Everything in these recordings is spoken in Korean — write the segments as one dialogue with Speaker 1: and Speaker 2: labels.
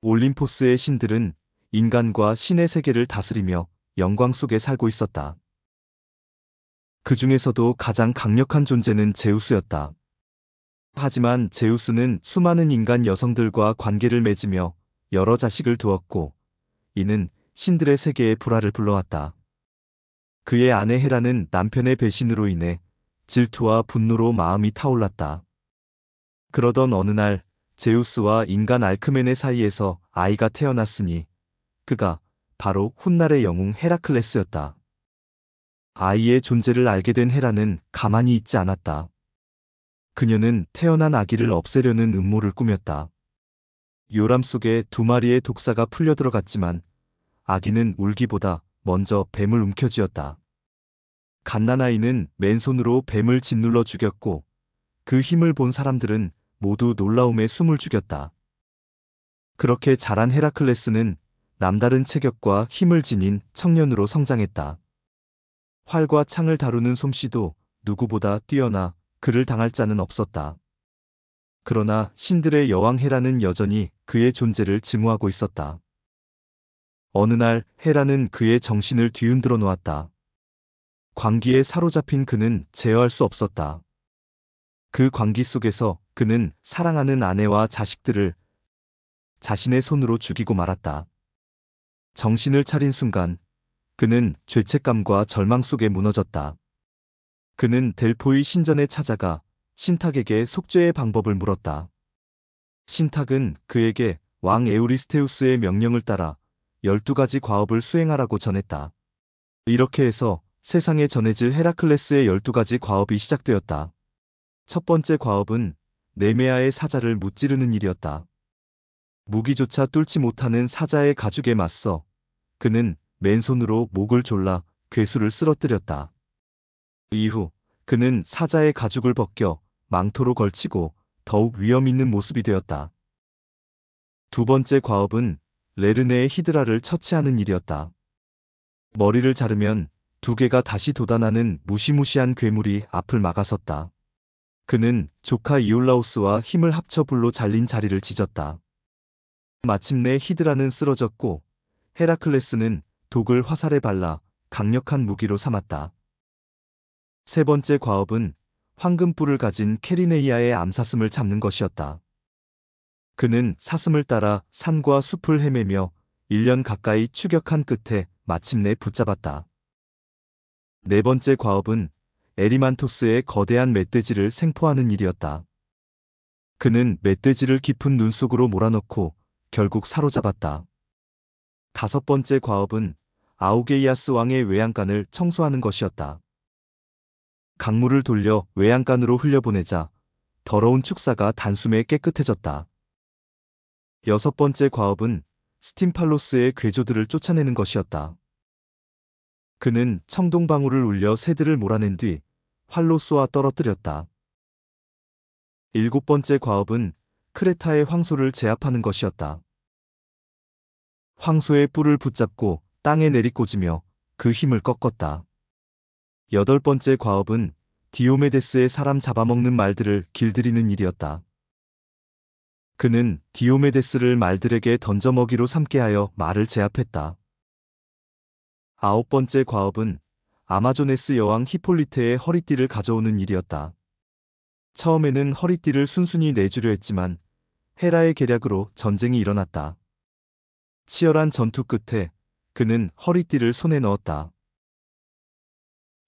Speaker 1: 올림포스의 신들은 인간과 신의 세계를 다스리며 영광 속에 살고 있었다. 그 중에서도 가장 강력한 존재는 제우스였다. 하지만 제우스는 수많은 인간 여성들과 관계를 맺으며 여러 자식을 두었고, 이는 신들의 세계에 불화를 불러왔다. 그의 아내 헤라는 남편의 배신으로 인해 질투와 분노로 마음이 타올랐다. 그러던 어느 날 제우스와 인간 알크멘의 사이에서 아이가 태어났으니 그가 바로 훗날의 영웅 헤라클레스였다. 아이의 존재를 알게 된 헤라는 가만히 있지 않았다. 그녀는 태어난 아기를 없애려는 음모를 꾸몄다. 요람 속에 두 마리의 독사가 풀려 들어갔지만 아기는 울기보다 먼저 뱀을 움켜쥐었다. 갓난아이는 맨손으로 뱀을 짓눌러 죽였고 그 힘을 본 사람들은 모두 놀라움에 숨을 죽였다. 그렇게 자란 헤라클레스는 남다른 체격과 힘을 지닌 청년으로 성장했다. 활과 창을 다루는 솜씨도 누구보다 뛰어나 그를 당할 자는 없었다. 그러나 신들의 여왕 헤라는 여전히 그의 존재를 증오하고 있었다. 어느 날 헤라는 그의 정신을 뒤흔들어 놓았다. 광기에 사로잡힌 그는 제어할 수 없었다. 그 광기 속에서 그는 사랑하는 아내와 자식들을 자신의 손으로 죽이고 말았다. 정신을 차린 순간 그는 죄책감과 절망 속에 무너졌다. 그는 델포이 신전에 찾아가 신탁에게 속죄의 방법을 물었다. 신탁은 그에게 왕 에우리스테우스의 명령을 따라 12가지 과업을 수행하라고 전했다. 이렇게 해서 세상에 전해질 헤라클레스의 12가지 과업이 시작되었다. 첫 번째 과업은 네메아의 사자를 무찌르는 일이었다. 무기조차 뚫지 못하는 사자의 가죽에 맞서 그는 맨손으로 목을 졸라 괴수를 쓰러뜨렸다. 이후 그는 사자의 가죽을 벗겨 망토로 걸치고 더욱 위험 있는 모습이 되었다. 두 번째 과업은 레르네의 히드라를 처치하는 일이었다. 머리를 자르면 두 개가 다시 돋아나는 무시무시한 괴물이 앞을 막아섰다. 그는 조카 이올라우스와 힘을 합쳐 불로 잘린 자리를 찢었다. 마침내 히드라는 쓰러졌고 헤라클레스는 독을 화살에 발라 강력한 무기로 삼았다. 세 번째 과업은 황금뿔을 가진 케리네이아의 암사슴을 잡는 것이었다. 그는 사슴을 따라 산과 숲을 헤매며 1년 가까이 추격한 끝에 마침내 붙잡았다. 네 번째 과업은 에리만토스의 거대한 멧돼지를 생포하는 일이었다. 그는 멧돼지를 깊은 눈 속으로 몰아넣고 결국 사로잡았다. 다섯 번째 과업은 아우게이아스 왕의 외양간을 청소하는 것이었다. 강물을 돌려 외양간으로 흘려보내자 더러운 축사가 단숨에 깨끗해졌다. 여섯 번째 과업은 스팀팔로스의 괴조들을 쫓아내는 것이었다. 그는 청동방울을 울려 새들을 몰아낸 뒤 활로 쏘아 떨어뜨렸다. 일곱 번째 과업은 크레타의 황소를 제압하는 것이었다. 황소의 뿔을 붙잡고 땅에 내리꽂으며 그 힘을 꺾었다. 여덟 번째 과업은 디오메데스의 사람 잡아먹는 말들을 길들이는 일이었다. 그는 디오메데스를 말들에게 던져먹이로 삼게 하여 말을 제압했다. 아홉 번째 과업은 아마조네스 여왕 히폴리테의 허리띠를 가져오는 일이었다. 처음에는 허리띠를 순순히 내주려 했지만 헤라의 계략으로 전쟁이 일어났다. 치열한 전투 끝에 그는 허리띠를 손에 넣었다.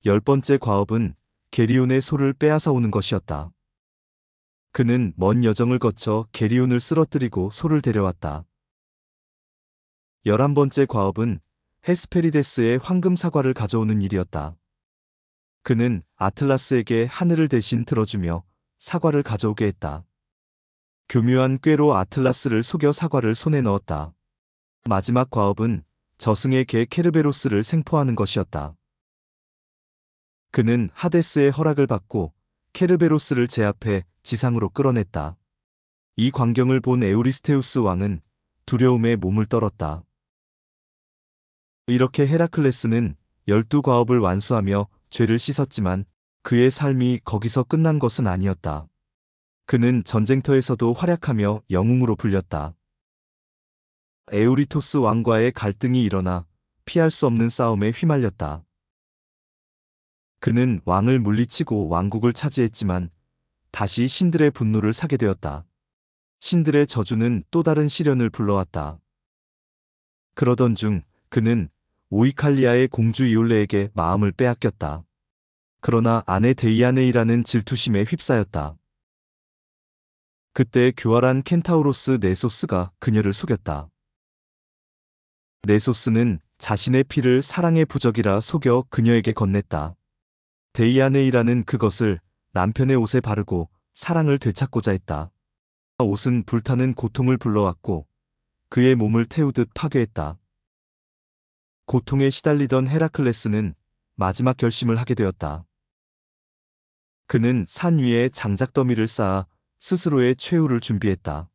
Speaker 1: 열 번째 과업은 게리온의 소를 빼앗아 오는 것이었다. 그는 먼 여정을 거쳐 게리온을 쓰러뜨리고 소를 데려왔다. 11번째 과업은 헤스페리데스의 황금 사과를 가져오는 일이었다. 그는 아틀라스에게 하늘을 대신 들어주며 사과를 가져오게 했다. 교묘한 꾀로 아틀라스를 속여 사과를 손에 넣었다. 마지막 과업은 저승의 개 케르베로스를 생포하는 것이었다. 그는 하데스의 허락을 받고 케르베로스를 제압해 지상으로 끌어냈다. 이 광경을 본 에우리스테우스 왕은 두려움에 몸을 떨었다. 이렇게 헤라클레스는 12과업을 완수하며 죄를 씻었지만 그의 삶이 거기서 끝난 것은 아니었다. 그는 전쟁터에서도 활약하며 영웅으로 불렸다. 에우리토스 왕과의 갈등이 일어나 피할 수 없는 싸움에 휘말렸다. 그는 왕을 물리치고 왕국을 차지했지만 다시 신들의 분노를 사게 되었다. 신들의 저주는 또 다른 시련을 불러왔다. 그러던 중 그는 오이칼리아의 공주 이올레에게 마음을 빼앗겼다. 그러나 아내 데이아네이라는 질투심에 휩싸였다. 그때 교활한 켄타우로스 네소스가 그녀를 속였다. 네소스는 자신의 피를 사랑의 부적이라 속여 그녀에게 건넸다. 데이아네이라는 그것을 남편의 옷에 바르고 사랑을 되찾고자 했다. 옷은 불타는 고통을 불러왔고 그의 몸을 태우듯 파괴했다. 고통에 시달리던 헤라클레스는 마지막 결심을 하게 되었다. 그는 산 위에 장작더미를 쌓아 스스로의 최후를 준비했다.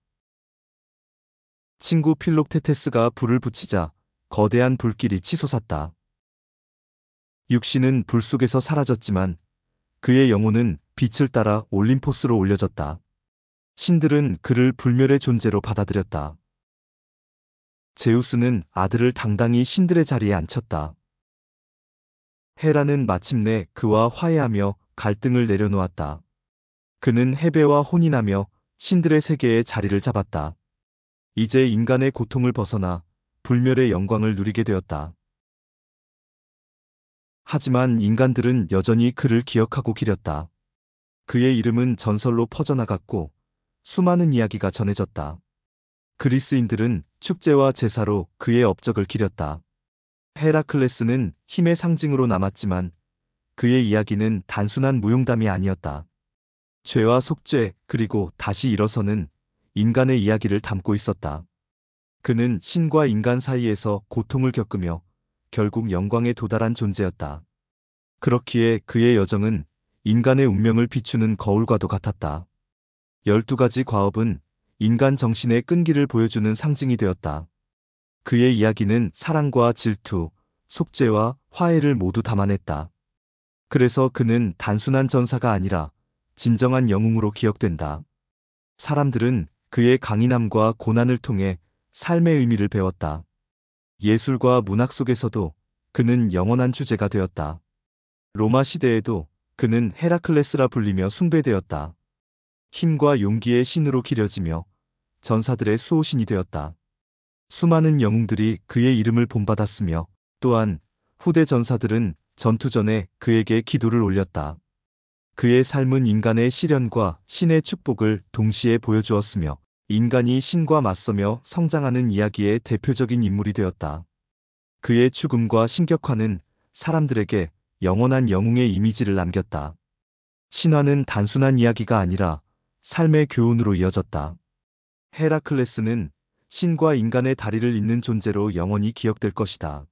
Speaker 1: 친구 필록테테스가 불을 붙이자 거대한 불길이 치솟았다. 육신은 불 속에서 사라졌지만 그의 영혼은 빛을 따라 올림포스로 올려졌다. 신들은 그를 불멸의 존재로 받아들였다. 제우스는 아들을 당당히 신들의 자리에 앉혔다. 헤라는 마침내 그와 화해하며 갈등을 내려놓았다. 그는 해배와 혼인하며 신들의 세계에 자리를 잡았다. 이제 인간의 고통을 벗어나 불멸의 영광을 누리게 되었다. 하지만 인간들은 여전히 그를 기억하고 기렸다. 그의 이름은 전설로 퍼져나갔고 수많은 이야기가 전해졌다. 그리스인들은 축제와 제사로 그의 업적을 기렸다. 헤라클레스는 힘의 상징으로 남았지만 그의 이야기는 단순한 무용담이 아니었다. 죄와 속죄 그리고 다시 일어서는 인간의 이야기를 담고 있었다. 그는 신과 인간 사이에서 고통을 겪으며 결국 영광에 도달한 존재였다. 그렇기에 그의 여정은 인간의 운명을 비추는 거울과도 같았다. 12가지 과업은 인간 정신의 끈기를 보여주는 상징이 되었다. 그의 이야기는 사랑과 질투, 속죄와 화해를 모두 담아냈다. 그래서 그는 단순한 전사가 아니라 진정한 영웅으로 기억된다. 사람들은 그의 강인함과 고난을 통해 삶의 의미를 배웠다. 예술과 문학 속에서도 그는 영원한 주제가 되었다. 로마 시대에도 그는 헤라클레스라 불리며 숭배되었다. 힘과 용기의 신으로 기려지며 전사들의 수호신이 되었다. 수많은 영웅들이 그의 이름을 본받았으며 또한 후대 전사들은 전투 전에 그에게 기도를 올렸다. 그의 삶은 인간의 시련과 신의 축복을 동시에 보여주었으며 인간이 신과 맞서며 성장하는 이야기의 대표적인 인물이 되었다. 그의 죽음과 신격화는 사람들에게 영원한 영웅의 이미지를 남겼다. 신화는 단순한 이야기가 아니라 삶의 교훈으로 이어졌다. 헤라클레스는 신과 인간의 다리를 잇는 존재로 영원히 기억될 것이다.